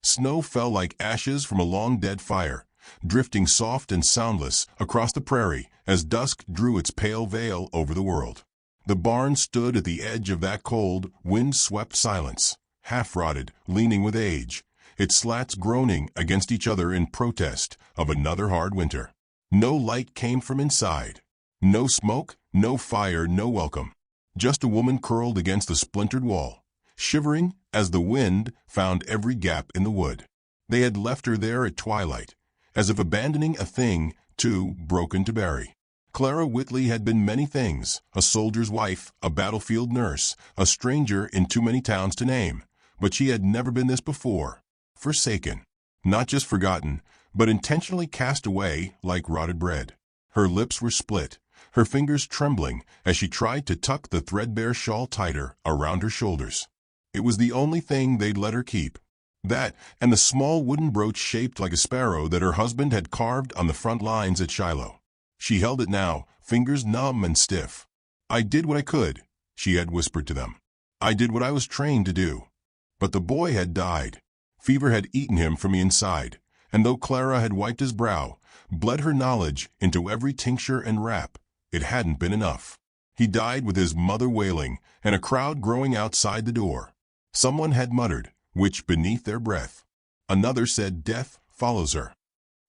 Snow fell like ashes from a long-dead fire, drifting soft and soundless across the prairie as dusk drew its pale veil over the world. The barn stood at the edge of that cold, wind-swept silence, half-rotted, leaning with age, its slats groaning against each other in protest of another hard winter. No light came from inside. No smoke, no fire, no welcome. Just a woman curled against the splintered wall, shivering as the wind found every gap in the wood. They had left her there at twilight, as if abandoning a thing too broken to bury. Clara Whitley had been many things, a soldier's wife, a battlefield nurse, a stranger in too many towns to name, but she had never been this before. Forsaken. Not just forgotten, but intentionally cast away like rotted bread. Her lips were split, her fingers trembling as she tried to tuck the threadbare shawl tighter around her shoulders. It was the only thing they'd let her keep. That, and the small wooden brooch shaped like a sparrow that her husband had carved on the front lines at Shiloh. She held it now, fingers numb and stiff. "I did what I could," she had whispered to them. "I did what I was trained to do." But the boy had died. Fever had eaten him from the inside, and though Clara had wiped his brow, bled her knowledge into every tincture and wrap, it hadn't been enough. He died with his mother wailing and a crowd growing outside the door. Someone had muttered, which beneath their breath. Another said death follows her.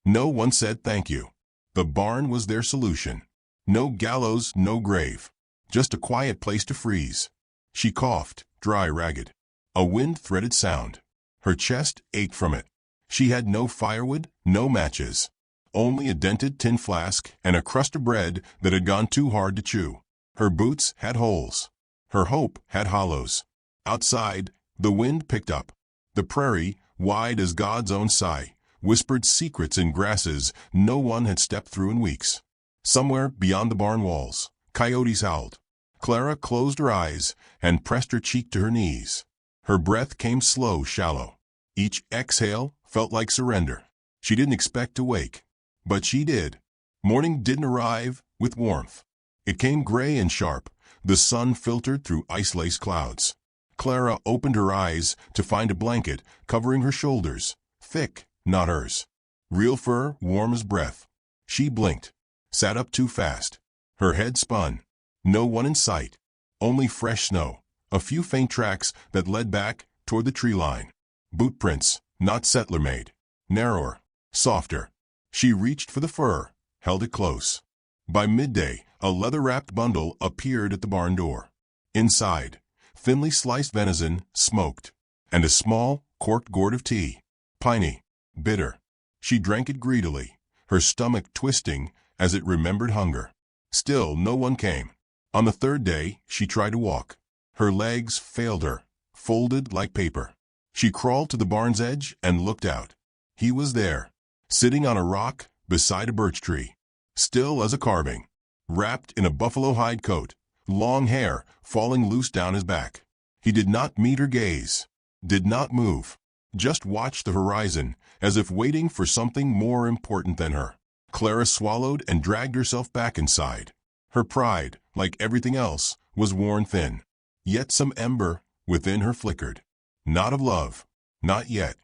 No one said thank you. The barn was their solution. No gallows, no grave. Just a quiet place to freeze. She coughed, dry, ragged. A wind-threaded sound. Her chest ached from it. She had no firewood, no matches. Only a dented tin flask and a crust of bread that had gone too hard to chew. Her boots had holes. Her hope had hollows. Outside, the wind picked up. The prairie, wide as God's own sigh, whispered secrets in grasses no one had stepped through in weeks. Somewhere beyond the barn walls, coyotes howled. Clara closed her eyes and pressed her cheek to her knees. Her breath came slow, shallow. Each exhale felt like surrender. She didn't expect to wake, but she did. Morning didn't arrive with warmth. It came gray and sharp. The sun filtered through ice-laced clouds. Clara opened her eyes to find a blanket covering her shoulders, thick, not hers. Real fur, warm as breath. She blinked, sat up too fast. Her head spun. No one in sight. Only fresh snow, a few faint tracks that led back toward the tree line. Boot prints, not settler-made. Narrower, softer. She reached for the fur, held it close. By midday, a leather-wrapped bundle appeared at the barn door. Inside, thinly sliced venison, smoked, and a small, corked gourd of tea. Piney, bitter. She drank it greedily, her stomach twisting as it remembered hunger. Still, no one came. On the third day, she tried to walk. Her legs failed her, folded like paper. She crawled to the barn's edge and looked out. He was there, sitting on a rock beside a birch tree, still as a carving, wrapped in a buffalo hide coat, long hair falling loose down his back. He did not meet her gaze, did not move, just watched the horizon as if waiting for something more important than her. Clara swallowed and dragged herself back inside. Her pride, like everything else, was worn thin. Yet some ember within her flickered. Not of love, not yet,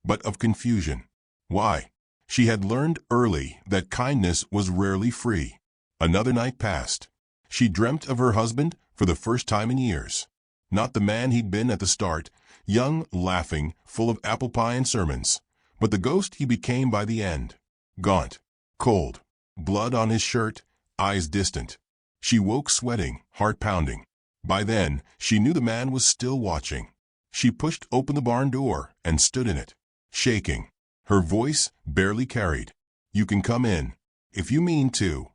but of confusion. Why? She had learned early that kindness was rarely free. Another night passed. She dreamt of her husband for the first time in years. Not the man he'd been at the start, young, laughing, full of apple pie and sermons, but the ghost he became by the end. Gaunt, cold, blood on his shirt, eyes distant. She woke sweating, heart pounding. By then, she knew the man was still watching. She pushed open the barn door and stood in it, shaking. Her voice barely carried. "You can come in, if you mean to."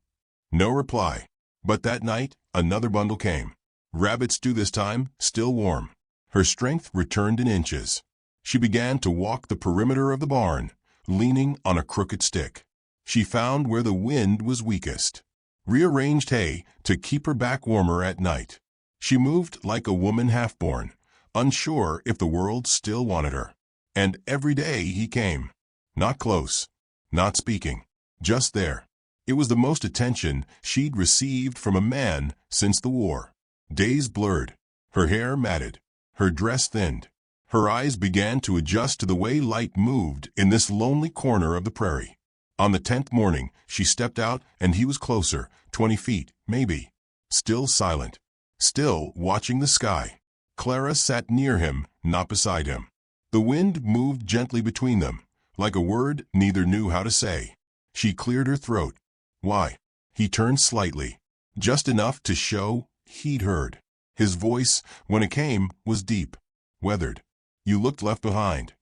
No reply. But that night, another bundle came. Rabbit stew this time, still warm. Her strength returned in inches. She began to walk the perimeter of the barn, leaning on a crooked stick. She found where the wind was weakest. Rearranged hay to keep her back warmer at night. She moved like a woman half-born, unsure if the world still wanted her. And every day he came. Not close, not speaking, just there. It was the most attention she'd received from a man since the war. Days blurred, her hair matted, her dress thinned, Her eyes began to adjust to the way light moved in this lonely corner of the prairie. On the 10th morning, she stepped out and he was closer, 20 feet, maybe. Still silent. Still watching the sky. Clara sat near him, not beside him. The wind moved gently between them, like a word neither knew how to say. She cleared her throat. Why? He turned slightly. Just enough to show he'd heard. His voice, when it came, was deep. Weathered. You looked left behind.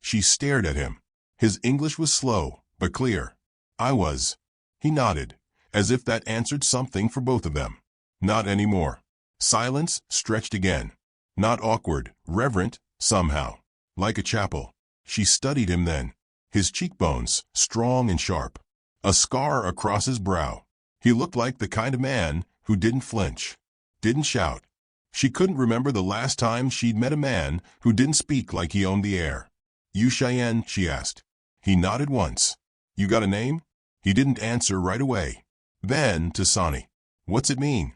She stared at him. His English was slow, but clear. I was. He nodded, as if that answered something for both of them. Not anymore. Silence stretched again. Not awkward, reverent, somehow. Like a chapel. She studied him then. His cheekbones, strong and sharp. A scar across his brow. He looked like the kind of man who didn't flinch. Didn't shout. She couldn't remember the last time she'd met a man who didn't speak like he owned the air. You Cheyenne? She asked. He nodded once. You got a name? He didn't answer right away. Then to Sonny. What's it mean?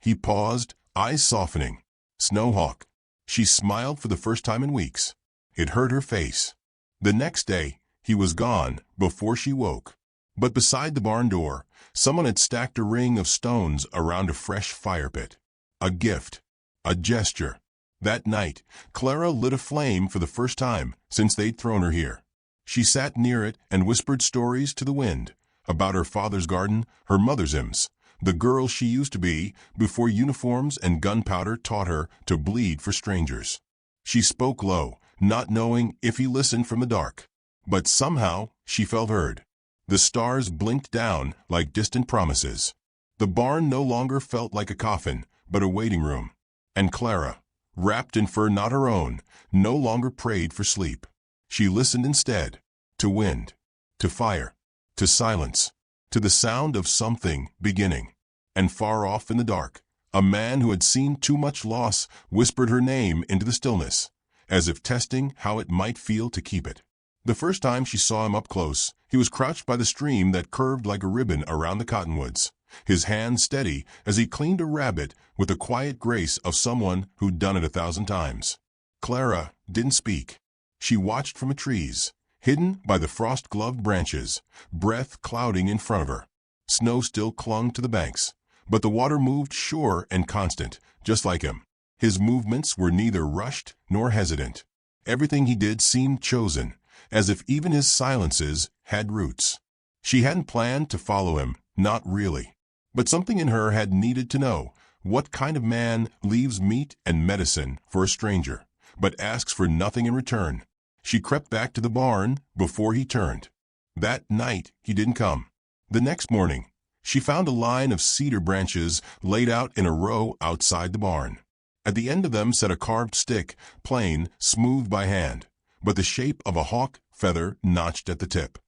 He paused, eyes softening. Snowhawk. She smiled for the first time in weeks. It hurt her face. The next day, he was gone before she woke. But beside the barn door, someone had stacked a ring of stones around a fresh fire pit. A gift. A gesture. That night, Clara lit a flame for the first time since they'd thrown her here. She sat near it and whispered stories to the wind, about her father's garden, her mother's hymns, the girl she used to be before uniforms and gunpowder taught her to bleed for strangers. She spoke low, not knowing if he listened from the dark. But somehow she felt heard. The stars blinked down like distant promises. The barn no longer felt like a coffin, but a waiting room. And Clara, wrapped in fur not her own, no longer prayed for sleep. She listened instead, to wind, to fire, to silence, to the sound of something beginning. And far off in the dark, a man who had seen too much loss whispered her name into the stillness, as if testing how it might feel to keep it. The first time she saw him up close, he was crouched by the stream that curved like a ribbon around the cottonwoods, his hand steady as he cleaned a rabbit with the quiet grace of someone who'd done it 1,000 times. Clara didn't speak. She watched from the trees, hidden by the frost-gloved branches, breath clouding in front of her. Snow still clung to the banks, but the water moved sure and constant, just like him. His movements were neither rushed nor hesitant. Everything he did seemed chosen, as if even his silences had roots. She hadn't planned to follow him, not really. But something in her had needed to know what kind of man leaves meat and medicine for a stranger, but asks for nothing in return. She crept back to the barn before he turned. That night he didn't come. The next morning, she found a line of cedar branches laid out in a row outside the barn. At the end of them sat a carved stick, plain, smooth by hand, but the shape of a hawk feather notched at the tip.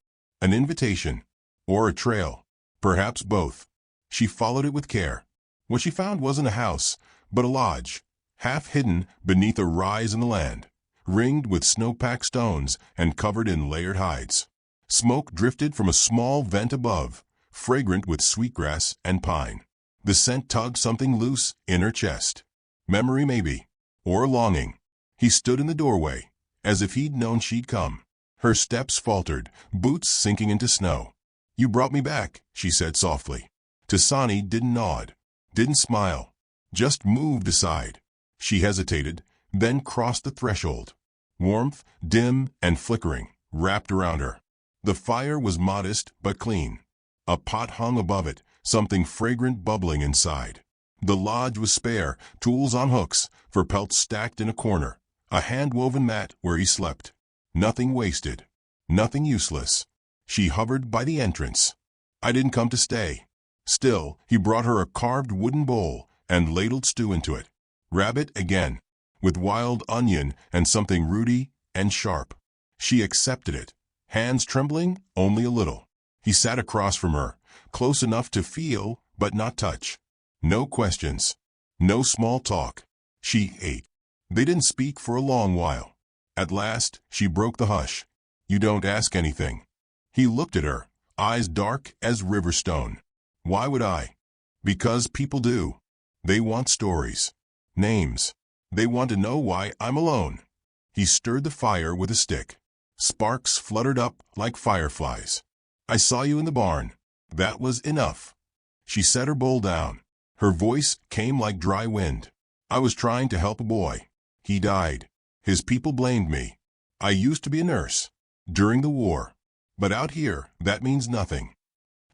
An invitation, or a trail, perhaps both. She followed it with care. What she found wasn't a house, but a lodge, half hidden beneath a rise in the land, ringed with snow-packed stones and covered in layered hides. Smoke drifted from a small vent above, fragrant with sweetgrass and pine. The scent tugged something loose in her chest. Memory maybe, or longing. He stood in the doorway, as if he'd known she'd come. Her steps faltered, boots sinking into snow. You brought me back, she said softly. Tasani didn't nod, didn't smile, just moved aside. She hesitated, then crossed the threshold. Warmth, dim and flickering, wrapped around her. The fire was modest but clean. A pot hung above it, something fragrant bubbling inside. The lodge was spare, tools on hooks, for pelts stacked in a corner, a hand-woven mat where he slept. Nothing wasted, nothing useless. She hovered by the entrance. I didn't come to stay. Still, he brought her a carved wooden bowl and ladled stew into it. Rabbit again, with wild onion and something rooty and sharp. She accepted it, hands trembling only a little. He sat across from her, close enough to feel but not touch. No questions, no small talk. She ate. They didn't speak for a long while. At last, she broke the hush. You don't ask anything. He looked at her, eyes dark as river stone. Why would I? Because people do. They want stories, names. They want to know why I'm alone. He stirred the fire with a stick. Sparks fluttered up like fireflies. "I saw you in the barn." That was enough. She set her bowl down. Her voice came like dry wind. "I was trying to help a boy. He died. His people blamed me. I used to be a nurse. During the war. But out here, that means nothing."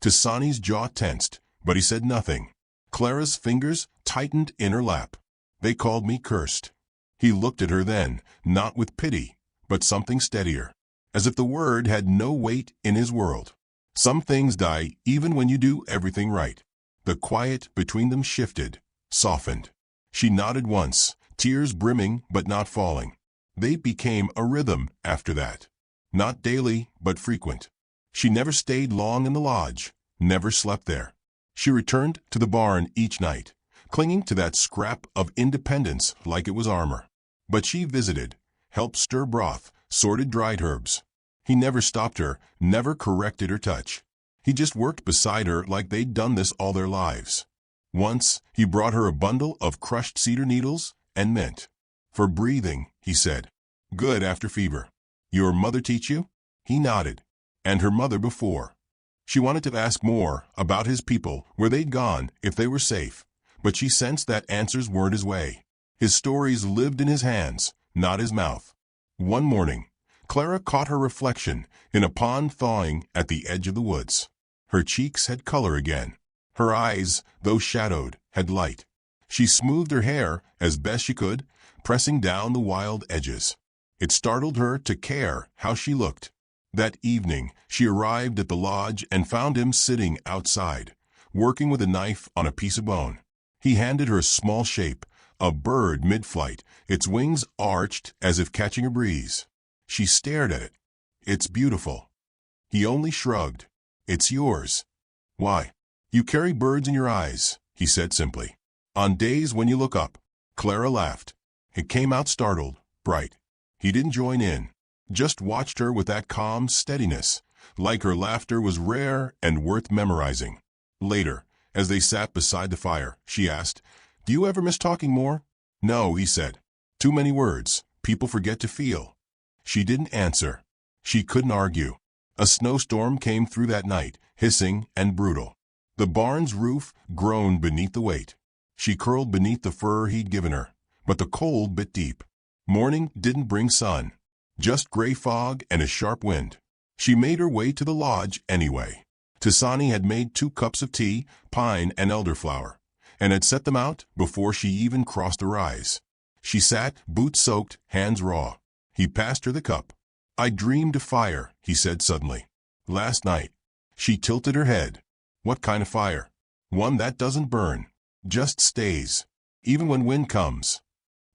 Tasani's jaw tensed, but he said nothing. Clara's fingers tightened in her lap. "They called me cursed." He looked at her then, not with pity, but something steadier, as if the word had no weight in his world. "Some things die even when you do everything right." The quiet between them shifted, softened. She nodded once, tears brimming but not falling. They became a rhythm after that. Not daily, but frequent. She never stayed long in the lodge, never slept there. She returned to the barn each night, clinging to that scrap of independence like it was armor. But she visited, helped stir broth, sorted dried herbs. He never stopped her, never corrected her touch. He just worked beside her like they'd done this all their lives. Once, he brought her a bundle of crushed cedar needles and mint. "For breathing," he said. "Good after fever. Your mother teach you?" He nodded. And her mother before. She wanted to ask more about his people, where they'd gone, if they were safe. But she sensed that answers weren't his way. His stories lived in his hands, not his mouth. One morning, Clara caught her reflection in a pond thawing at the edge of the woods. Her cheeks had color again. Her eyes, though shadowed, had light. She smoothed her hair as best she could, pressing down the wild edges. It startled her to care how she looked. That evening, she arrived at the lodge and found him sitting outside, working with a knife on a piece of bone. He handed her a small shape, a bird mid-flight, its wings arched as if catching a breeze. She stared at it. "It's beautiful." He only shrugged. "It's yours." "Why?" "You carry birds in your eyes," he said simply. "On days when you look up." Clara laughed. It came out startled, bright. He didn't join in, just watched her with that calm steadiness, like her laughter was rare and worth memorizing. Later, as they sat beside the fire, she asked, "Do you ever miss talking more?" "No," he said. "Too many words. People forget to feel." She didn't answer. She couldn't argue. A snowstorm came through that night, hissing and brutal. The barn's roof groaned beneath the weight. She curled beneath the fur he'd given her, but the cold bit deep. Morning didn't bring sun, just gray fog and a sharp wind. She made her way to the lodge anyway. Tasani had made 2 cups of tea, pine and elderflower, and had set them out before she even crossed the rise. She sat, boots soaked, hands raw. He passed her the cup. "I dreamed of fire," he said suddenly. "Last night." She tilted her head. "What kind of fire?" "One that doesn't burn, just stays, even when wind comes."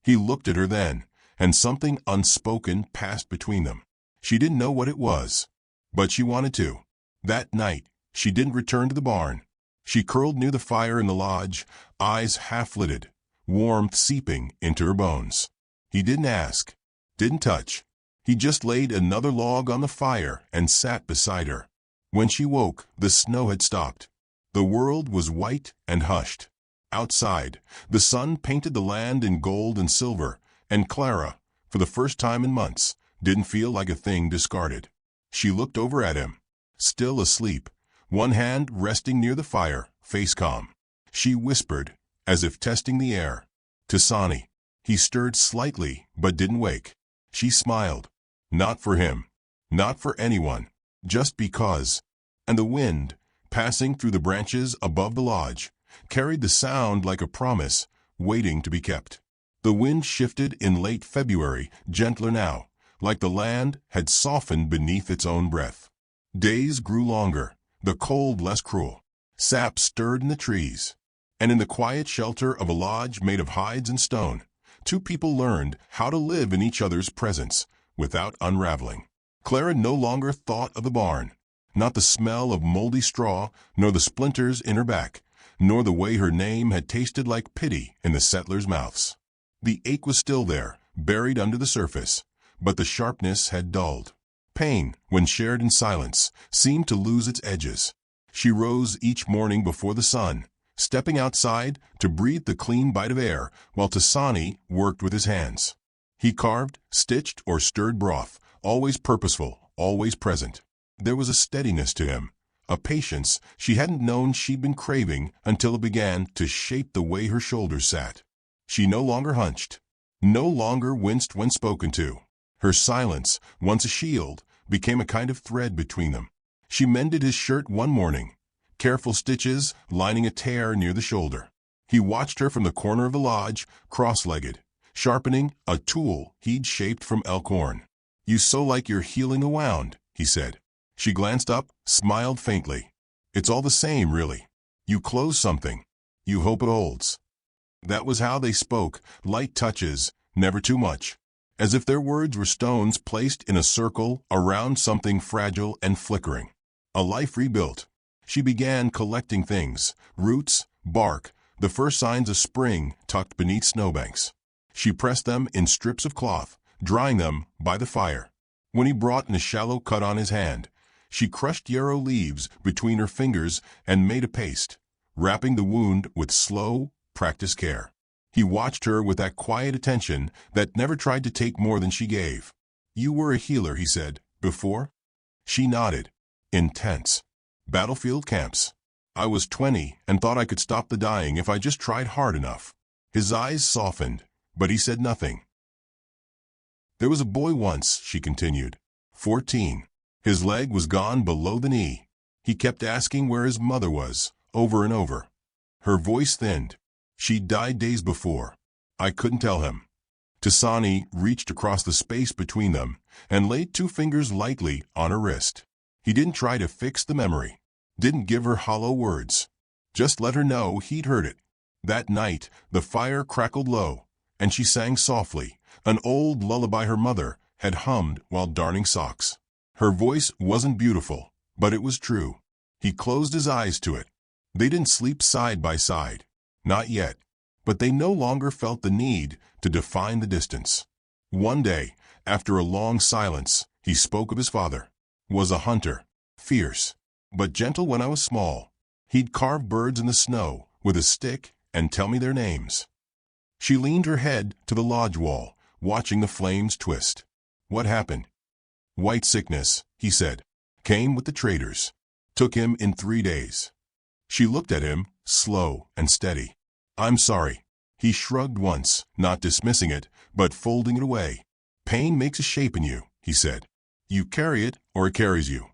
He looked at her then, and something unspoken passed between them. She didn't know what it was, but she wanted to. That night, she didn't return to the barn. She curled near the fire in the lodge, eyes half-lidded, warmth seeping into her bones. He didn't ask, didn't touch. He just laid another log on the fire and sat beside her. When she woke, the snow had stopped. The world was white and hushed. Outside, the sun painted the land in gold and silver, and Clara, for the first time in months, didn't feel like a thing discarded. She looked over at him, still asleep, one hand resting near the fire, face calm. She whispered, as if testing the air, "Tasani." He stirred slightly, but didn't wake. She smiled. Not for him. Not for anyone. Just because. And the wind, passing through the branches above the lodge, carried the sound like a promise, waiting to be kept. The wind shifted in late February, gentler now, like the land had softened beneath its own breath. Days grew longer, the cold less cruel. Sap stirred in the trees. And in the quiet shelter of a lodge made of hides and stone, 2 people learned how to live in each other's presence without unraveling. Clara no longer thought of the barn, not the smell of moldy straw, nor the splinters in her back, nor the way her name had tasted like pity in the settlers' mouths. The ache was still there, buried under the surface, but the sharpness had dulled. Pain, when shared in silence, seemed to lose its edges. She rose each morning before the sun, stepping outside to breathe the clean bite of air while Tasani worked with his hands. He carved, stitched, or stirred broth, always purposeful, always present. There was a steadiness to him, a patience she hadn't known she'd been craving until it began to shape the way her shoulders sat. She no longer hunched, no longer winced when spoken to. Her silence, once a shield, became a kind of thread between them. She mended his shirt one morning, careful stitches lining a tear near the shoulder. He watched her from the corner of the lodge, cross-legged, sharpening a tool he'd shaped from elk horn. "You sew like you're healing a wound," he said. She glanced up, smiled faintly. "It's all the same, really. You close something. You hope it holds." That was how they spoke, light touches, never too much, as if their words were stones placed in a circle around something fragile and flickering. A life rebuilt. She began collecting things, roots, bark, the first signs of spring tucked beneath snowbanks. She pressed them in strips of cloth, drying them by the fire. When he brought in a shallow cut on his hand, she crushed yarrow leaves between her fingers and made a paste, wrapping the wound with slow, practiced care. He watched her with that quiet attention that never tried to take more than she gave. "You were a healer," he said, "before?" She nodded. "Intense. Battlefield camps. I was 20 and thought I could stop the dying if I just tried hard enough." His eyes softened, but he said nothing. "There was a boy once," she continued, 14. His leg was gone below the knee. He kept asking where his mother was, over and over. Her voice thinned. "She'd died days before. I couldn't tell him." Tasani reached across the space between them and laid 2 fingers lightly on her wrist. He didn't try to fix the memory, didn't give her hollow words. Just let her know he'd heard it. That night, the fire crackled low, and she sang softly, an old lullaby her mother had hummed while darning socks. Her voice wasn't beautiful, but it was true. He closed his eyes to it. They didn't sleep side by side. Not yet. But they no longer felt the need to define the distance. One day, after a long silence, he spoke of his father. "Was a hunter, fierce, but gentle when I was small. He'd carve birds in the snow with a stick and tell me their names." She leaned her head to the lodge wall, watching the flames twist. "What happened?" "White sickness," he said. "Came with the traders. Took him in 3 days." She looked at him, slow and steady. "I'm sorry." He shrugged once, not dismissing it, but folding it away. "Pain makes a shape in you," he said. "You carry it, or it carries you."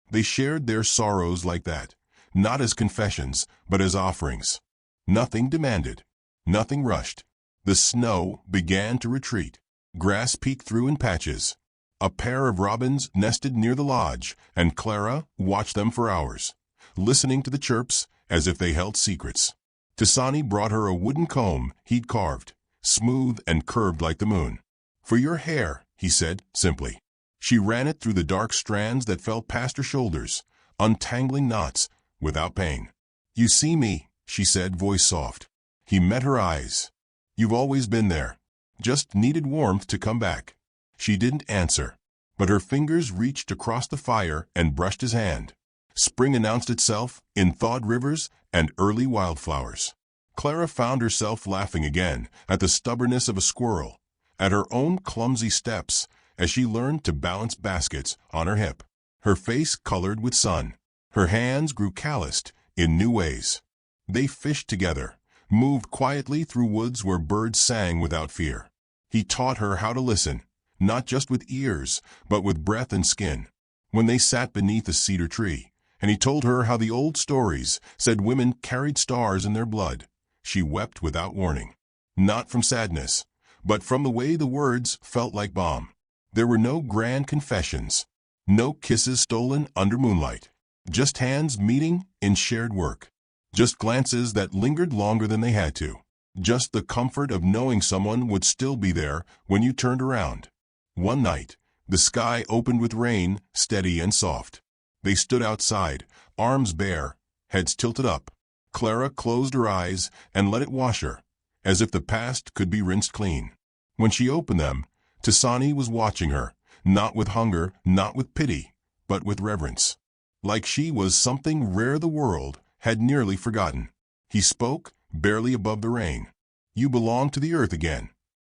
They shared their sorrows like that, not as confessions, but as offerings. Nothing demanded, nothing rushed. The snow began to retreat. Grass peeked through in patches. A pair of robins nested near the lodge, and Clara watched them for hours, listening to the chirps as if they held secrets. Tasani brought her a wooden comb he'd carved, smooth and curved like the moon. "For your hair," he said simply. She ran it through the dark strands that fell past her shoulders, untangling knots without pain. "You see me," she said, voice soft. He met her eyes. "You've always been there. Just needed warmth to come back." She didn't answer, but her fingers reached across the fire and brushed his hand. Spring announced itself in thawed rivers and early wildflowers. Clara found herself laughing again at the stubbornness of a squirrel, at her own clumsy steps as she learned to balance baskets on her hip. Her face colored with sun. Her hands grew calloused in new ways. They fished together, moved quietly through woods where birds sang without fear. He taught her how to listen, not just with ears, but with breath and skin. When they sat beneath a cedar tree, and he told her how the old stories said women carried stars in their blood, she wept without warning. Not from sadness, but from the way the words felt like balm. There were no grand confessions, no kisses stolen under moonlight, just hands meeting in shared work, just glances that lingered longer than they had to, just the comfort of knowing someone would still be there when you turned around. One night, the sky opened with rain, steady and soft. They stood outside, arms bare, heads tilted up. Clara closed her eyes and let it wash her, as if the past could be rinsed clean. When she opened them, Tasani was watching her, not with hunger, not with pity, but with reverence. Like she was something rare the world had nearly forgotten. He spoke, barely above the rain. "You belong to the earth again."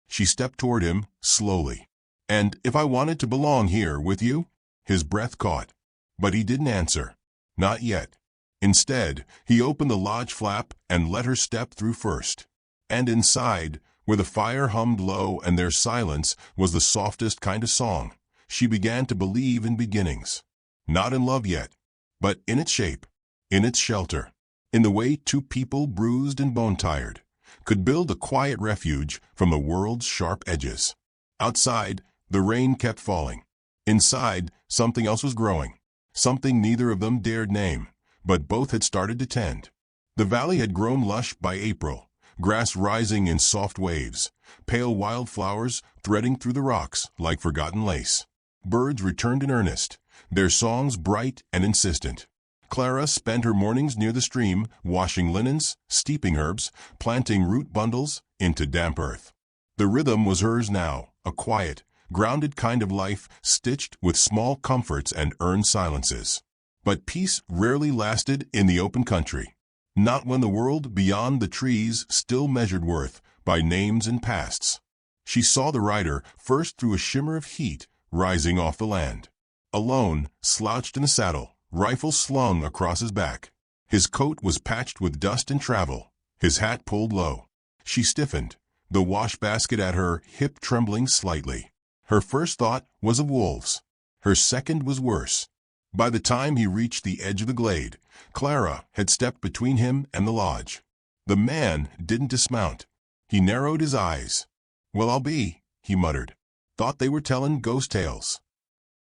She stepped toward him, slowly. "And if I wanted to belong here with you?" His breath caught. But he didn't answer. Not yet. Instead, he opened the lodge flap and let her step through first. And inside, where the fire hummed low and their silence was the softest kind of song, she began to believe in beginnings. Not in love yet, but in its shape, in its shelter, in the way two people bruised and bone-tired could build a quiet refuge from the world's sharp edges. Outside, the rain kept falling. Inside, something else was growing, something neither of them dared name, but both had started to tend. The valley had grown lush by April, grass rising in soft waves, pale wildflowers threading through the rocks like forgotten lace. Birds returned in earnest, their songs bright and insistent. Clara spent her mornings near the stream, washing linens, steeping herbs, planting root bundles into damp earth. The rhythm was hers now, a quiet, grounded kind of life stitched with small comforts and earned silences. But peace rarely lasted in the open country. Not when the world beyond the trees still measured worth by names and pasts. She saw the rider first through a shimmer of heat rising off the land. Alone, slouched in the saddle, rifle slung across his back. His coat was patched with dust and travel, his hat pulled low. She stiffened, the wash basket at her hip trembling slightly. Her first thought was of wolves. Her second was worse. By the time he reached the edge of the glade, Clara had stepped between him and the lodge. The man didn't dismount. He narrowed his eyes. "Well, I'll be," he muttered. "Thought they were telling ghost tales."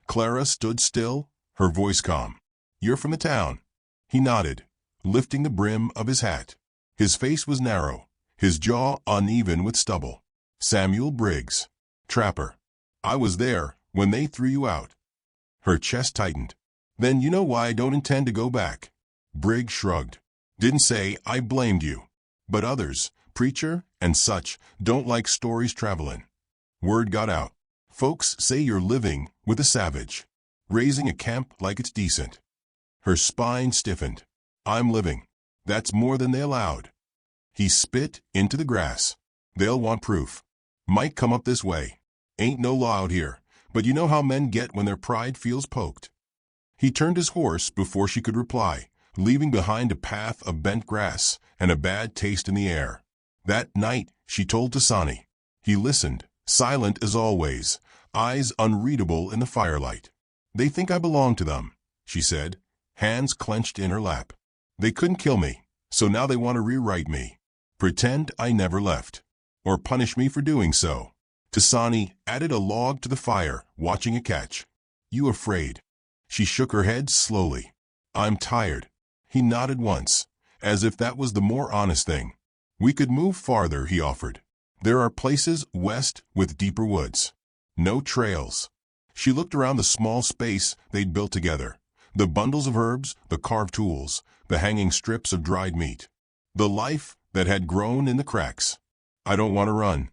Clara stood still, her voice calm. "You're from the town." He nodded, lifting the brim of his hat. His face was narrow, his jaw uneven with stubble. "Samuel Briggs, trapper. I was there when they threw you out." Her chest tightened. "Then you know why I don't intend to go back." Briggs shrugged. "Didn't say I blamed you. But others, preacher and such, don't like stories traveling. Word got out. Folks say you're living with a savage, raising a camp like it's decent." Her spine stiffened. "I'm living. That's more than they allowed." He spit into the grass. "They'll want proof. Might come up this way. Ain't no law out here, but you know how men get when their pride feels poked." He turned his horse before she could reply, leaving behind a path of bent grass and a bad taste in the air. That night, she told Tasani. He listened, silent as always, eyes unreadable in the firelight. "They think I belong to them," she said, hands clenched in her lap. "They couldn't kill me, so now they want to rewrite me. Pretend I never left. Or punish me for doing so." Tasani added a log to the fire, watching it catch. "You afraid?" She shook her head slowly. "I'm tired." He nodded once, as if that was the more honest thing. "We could move farther," he offered. "There are places west with deeper woods. No trails." She looked around the small space they'd built together. The bundles of herbs, the carved tools, the hanging strips of dried meat. The life that had grown in the cracks. "I don't want to run."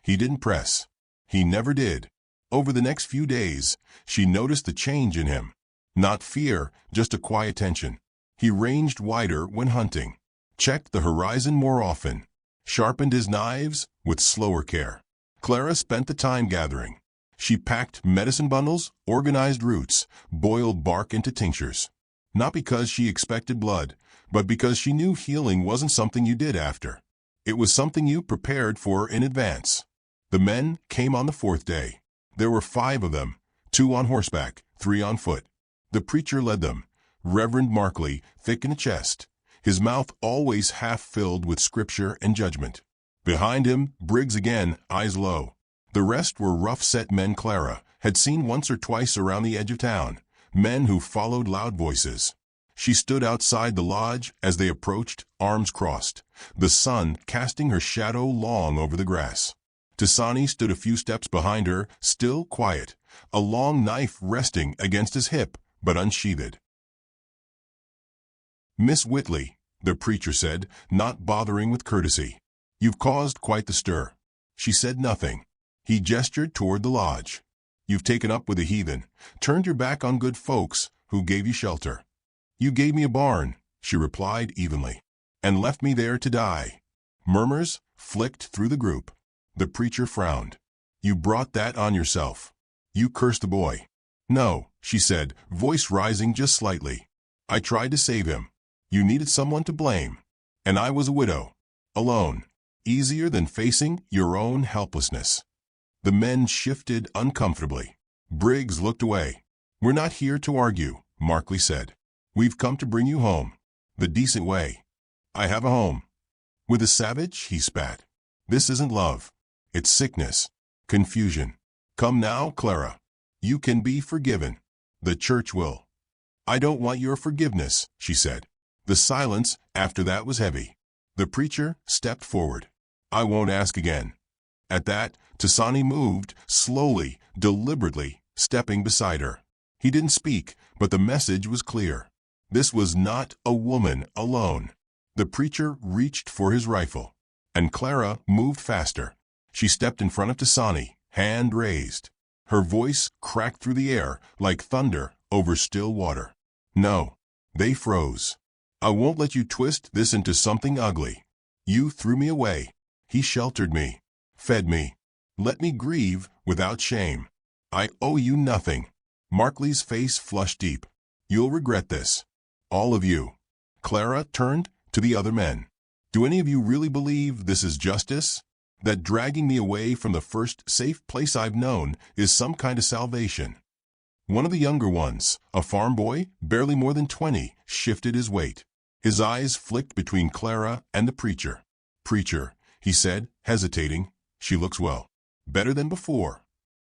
He didn't press. He never did. Over the next few days, she noticed the change in him. Not fear, just a quiet tension. He ranged wider when hunting, checked the horizon more often, sharpened his knives with slower care. Clara spent the time gathering. She packed medicine bundles, organized roots, boiled bark into tinctures. Not because she expected blood, but because she knew healing wasn't something you did after. It was something you prepared for in advance. The men came on the fourth day. There were 5 of them, 2 on horseback, 3 on foot. The preacher led them, Reverend Markley, thick in the chest, his mouth always half filled with scripture and judgment. Behind him, Briggs again, eyes low. The rest were rough-set men Clara had seen once or twice around the edge of town, men who followed loud voices. She stood outside the lodge as they approached, arms crossed, the sun casting her shadow long over the grass. Tasani stood a few steps behind her, still quiet, a long knife resting against his hip, but unsheathed. "Miss Whitley," the preacher said, not bothering with courtesy, "you've caused quite the stir." She said nothing. He gestured toward the lodge. "You've taken up with the heathen, turned your back on good folks who gave you shelter." "You gave me a barn," she replied evenly, "and left me there to die." Murmurs flicked through the group. The preacher frowned. You brought that on yourself. You cursed the boy. No, she said, voice rising just slightly. I tried to save him. You needed someone to blame. And I was a widow. Alone. Easier than facing your own helplessness. The men shifted uncomfortably. Briggs looked away. We're not here to argue, Markley said. We've come to bring you home. The decent way. I have a home. With a savage, he spat. This isn't love. It's sickness. Confusion. Come now, Clara. You can be forgiven. The church will. I don't want your forgiveness, she said. The silence after that was heavy. The preacher stepped forward. I won't ask again. At that, Tasani moved, slowly, deliberately, stepping beside her. He didn't speak, but the message was clear. This was not a woman alone. The preacher reached for his rifle, and Clara moved faster. She stepped in front of Tasani, hand raised. Her voice cracked through the air like thunder over still water. No. They froze. I won't let you twist this into something ugly. You threw me away. He sheltered me, fed me. Let me grieve without shame. I owe you nothing. Markley's face flushed deep. You'll regret this. All of you. Clara turned to the other men. Do any of you really believe this is justice? That dragging me away from the first safe place I've known is some kind of salvation? One of the younger ones, a farm boy, barely more than 20, shifted his weight. His eyes flicked between Clara and the preacher. Preacher, he said, hesitating, she looks well. Better than before.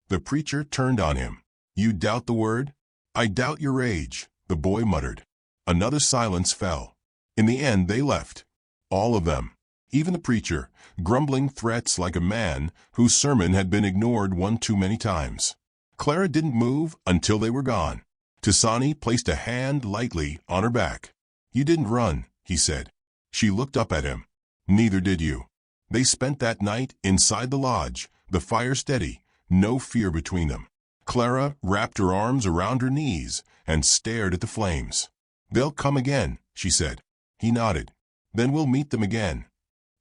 The preacher turned on him. You doubt the word? I doubt your age, the boy muttered. Another silence fell. In the end they left. All of them. Even the preacher, grumbling threats like a man whose sermon had been ignored one too many times. Clara didn't move until they were gone. Tasani placed a hand lightly on her back. You didn't run, he said. She looked up at him. Neither did you. They spent that night inside the lodge, the fire steady, no fear between them. Clara wrapped her arms around her knees and stared at the flames. They'll come again, she said. He nodded. Then we'll meet them again.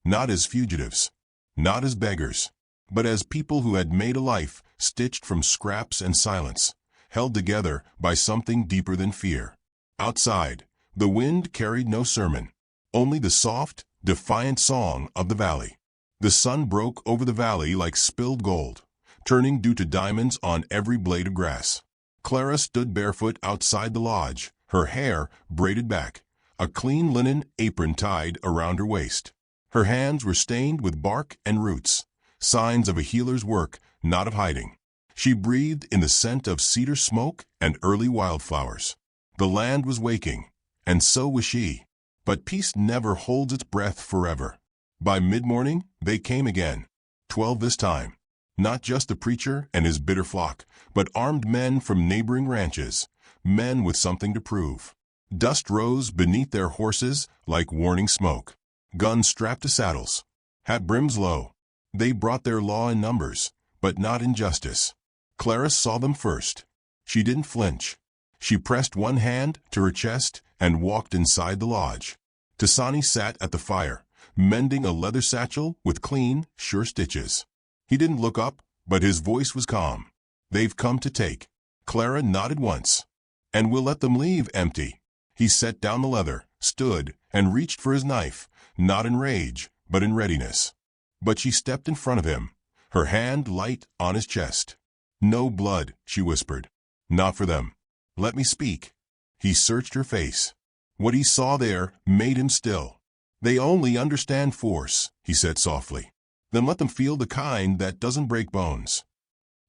Not as fugitives. Not as beggars. But as people who had made a life stitched from scraps and silence, held together by something deeper than fear. Outside, the wind carried no sermon, only the soft, defiant song of the valley. The sun broke over the valley like spilled gold, turning dew to diamonds on every blade of grass. Clara stood barefoot outside the lodge, her hair braided back, a clean linen apron tied around her waist. Her hands were stained with bark and roots, signs of a healer's work, not of hiding. She breathed in the scent of cedar smoke and early wildflowers. The land was waking, and so was she. But peace never holds its breath forever. By mid-morning, they came again. 12 this time. Not just the preacher and his bitter flock, but armed men from neighboring ranches, men with something to prove. Dust rose beneath their horses like warning smoke. Guns strapped to saddles. Hat brims low. They brought their law in numbers, but not in justice. Clara saw them first. She didn't flinch. She pressed one hand to her chest and walked inside the lodge. Tasani sat at the fire, mending a leather satchel with clean, sure stitches. He didn't look up, but his voice was calm. They've come to take. Clara nodded once. And we'll let them leave empty. He set down the leather, stood, and reached for his knife, not in rage, but in readiness. But she stepped in front of him, her hand light on his chest. No blood, she whispered. Not for them. Let me speak. He searched her face. What he saw there made him still. They only understand force, he said softly. Then let them feel the kind that doesn't break bones.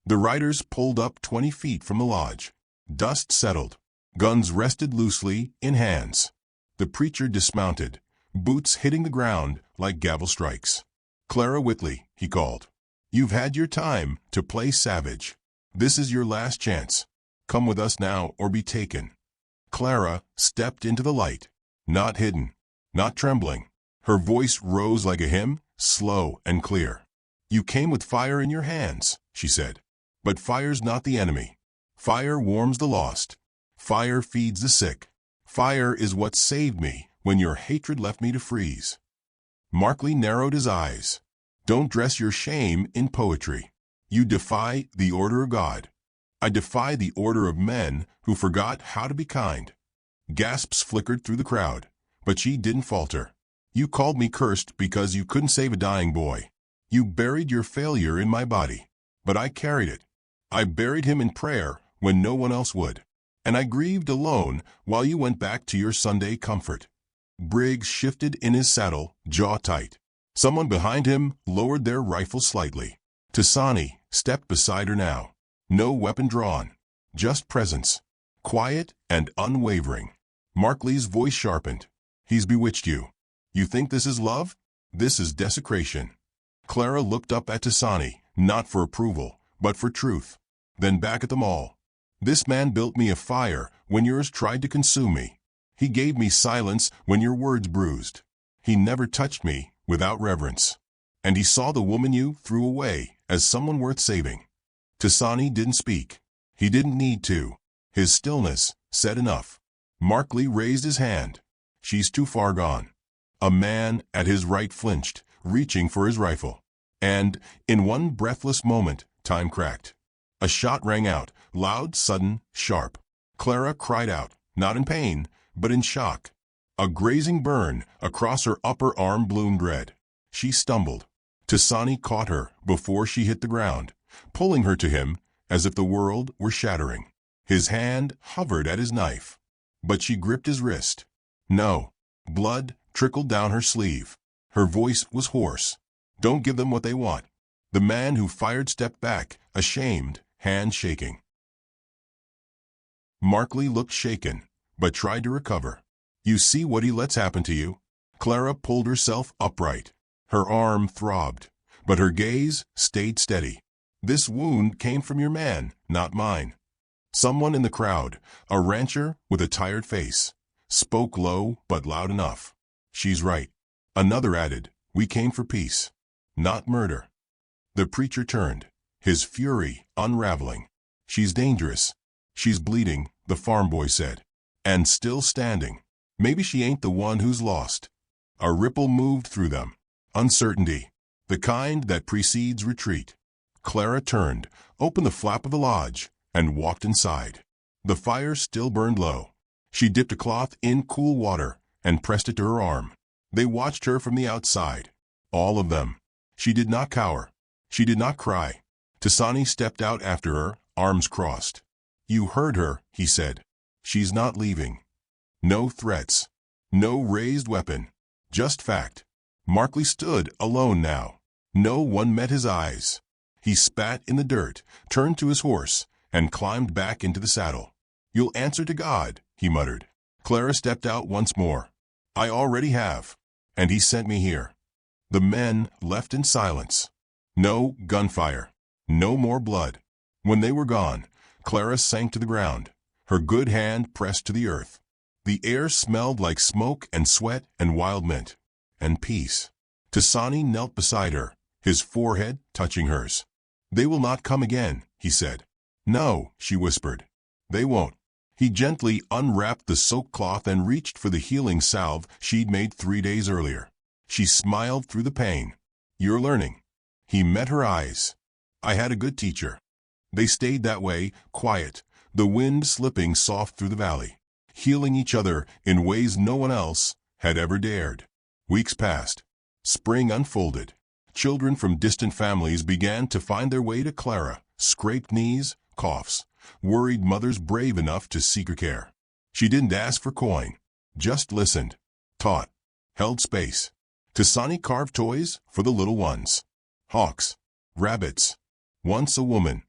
The riders pulled up 20 feet from the lodge. Dust settled. Guns rested loosely in hands. The preacher dismounted, boots hitting the ground like gavel strikes. Clara Whitley, he called. You've had your time to play savage. This is your last chance. Come with us now or be taken. Clara stepped into the light, not hidden, not trembling. Her voice rose like a hymn, slow and clear. You came with fire in your hands, she said. But fire's not the enemy. Fire warms the lost. Fire feeds the sick. Fire is what saved me when your hatred left me to freeze. Markley narrowed his eyes. Don't dress your shame in poetry. You defy the order of God. I defy the order of men who forgot how to be kind. Gasps flickered through the crowd, but she didn't falter. You called me cursed because you couldn't save a dying boy. You buried your failure in my body, but I carried it. I buried him in prayer when no one else would, and I grieved alone while you went back to your Sunday comfort. Briggs shifted in his saddle, jaw tight. Someone behind him lowered their rifle slightly. Tasani stepped beside her now. No weapon drawn, just presence, quiet and unwavering. Markley's voice sharpened. He's bewitched you. You think this is love? This is desecration. Clara looked up at Tasani, not for approval, but for truth. Then back at them all. This man built me a fire when yours tried to consume me. He gave me silence when your words bruised. He never touched me without reverence. And he saw the woman you threw away as someone worth saving. Tasani didn't speak. He didn't need to. His stillness said enough. Markley raised his hand. She's too far gone. A man at his right flinched, reaching for his rifle. And, in one breathless moment, time cracked. A shot rang out, loud, sudden, sharp. Clara cried out, not in pain, but in shock. A grazing burn across her upper arm bloomed red. She stumbled. Tasani caught her before she hit the ground, pulling her to him as if the world were shattering. His hand hovered at his knife, but she gripped his wrist. No. Blood trickled down her sleeve. Her voice was hoarse. Don't give them what they want. The man who fired stepped back, ashamed, hand shaking. Markley looked shaken, but tried to recover. You see what he lets happen to you? Clara pulled herself upright. Her arm throbbed, but her gaze stayed steady. This wound came from your man, not mine. Someone in the crowd, a rancher with a tired face, spoke low but loud enough. She's right. Another added, we came for peace, not murder. The preacher turned, his fury unraveling. She's dangerous. She's bleeding, the farm boy said. And still standing. Maybe she ain't the one who's lost. A ripple moved through them. Uncertainty. The kind that precedes retreat. Clara turned, opened the flap of the lodge, and walked inside. The fire still burned low. She dipped a cloth in cool water and pressed it to her arm. They watched her from the outside. All of them. She did not cower. She did not cry. Tasani stepped out after her, arms crossed. You heard her, he said. She's not leaving. No threats. No raised weapon. Just fact. Markley stood alone now. No one met his eyes. He spat in the dirt, turned to his horse, and climbed back into the saddle. You'll answer to God, he muttered. Clara stepped out once more. I already have. And he sent me here. The men left in silence. No gunfire. No more blood. When they were gone, Clara sank to the ground, her good hand pressed to the earth. The air smelled like smoke and sweat and wild mint. And peace. Tasani knelt beside her, his forehead touching hers. They will not come again, he said. No, she whispered. They won't. He gently unwrapped the soaked cloth and reached for the healing salve she'd made 3 days earlier. She smiled through the pain. You're learning. He met her eyes. I had a good teacher. They stayed that way, quiet, the wind slipping soft through the valley, healing each other in ways no one else had ever dared. Weeks passed. Spring unfolded. Children from distant families began to find their way to Clara, scraped knees, coughs, worried mothers brave enough to seek her care. She didn't ask for coin, just listened, taught, held space. Tasani carved toys for the little ones. Hawks, rabbits. Once a woman.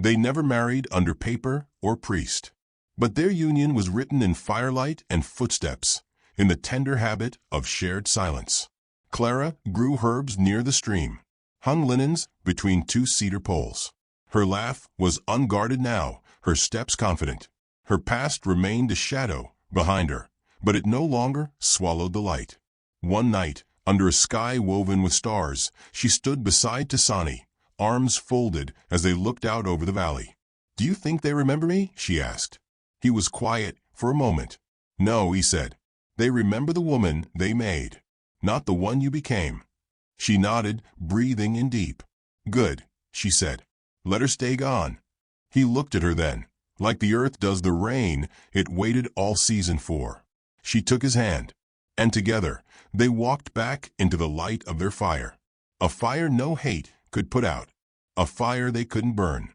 They never married under paper or priest. But their union was written in firelight and footsteps, in the tender habit of shared silence. Clara grew herbs near the stream, hung linens between 2 cedar poles. Her laugh was unguarded now, her steps confident. Her past remained a shadow behind her, but it no longer swallowed the light. One night, under a sky woven with stars, she stood beside Tasani, arms folded as they looked out over the valley. Do you think they remember me? She asked. He was quiet for a moment. No, he said. They remember the woman they made, not the one you became. She nodded, breathing in deep. "Good," she said. "Let her stay gone." He looked at her then. Like the earth does the rain it waited all season for. She took his hand, and together they walked back into the light of their fire. A fire no hate could put out. A fire they couldn't burn.